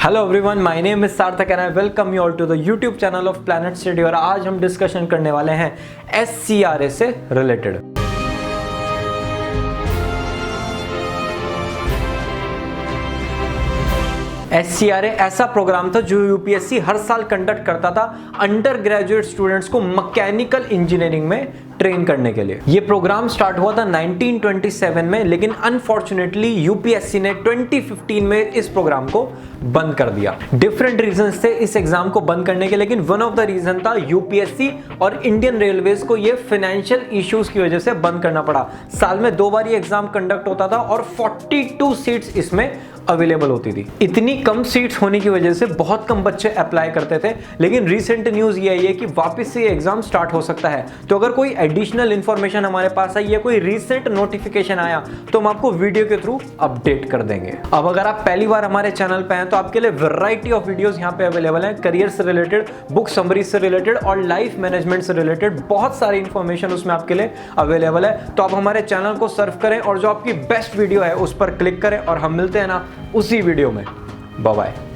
Hello everyone, my name is Sarthak and I welcome you all to the YouTube channel of Planet Study. और आज हम discussion करने वाले हैं SCRA से रिलेटेड। SCRA ऐसा प्रोग्राम था जो UPSC हर साल कंडक्ट करता था अंडर ग्रेजुएट स्टूडेंट्स को मैकेनिकल इंजीनियरिंग में ट्रेन करने के लिए। ये प्रोग्राम स्टार्ट हुआ था 1927 में, लेकिन अनफॉर्चुनेटली UPSC ने 2015 में इस प्रोग्राम को बंद कर दिया। डिफरेंट रीजंस थे इस एग्जाम को बंद करने के, लेकिन वन ऑफ द रीजन था UPSC और इंडियन रेलवेज को ये फाइनेंशियल इश्यूज की वजह से बंद करना पड़ा। साल में 2 बार ये एग्जाम कंडक्ट होता था और 42 सीट्स इसमें अवेलेबल होती थी। इतनी कम सीट्स होने की वजह से बहुत कम बच्चे अप्लाई करते थे, लेकिन रिसेंट न्यूज ये है कि वापस से ये एग्जाम स्टार्ट हो सकता है। तो अगर कोई एडिशनल इंफॉर्मेशन हमारे पास आई या कोई रिसेंट नोटिफिकेशन आया तो हम आपको वीडियो के थ्रू अपडेट कर देंगे। अब अगर आप पहली बार हमारे चैनल पे हैं तो आपके लिए वैरायटी ऑफ वीडियोस यहाँ पे अवेलेबल हैं। करियर से रिलेटेड, बुक समरी से रिलेटेड और लाइफ मैनेजमेंट से रिलेटेड बहुत सारी इंफॉर्मेशन उसमें आपके लिए अवेलेबल है। तो आप हमारे चैनल को सर्व करें और जो आपकी बेस्ट वीडियो है उस पर क्लिक करें और हम मिलते हैं ना उसी वीडियो में। Bye bye.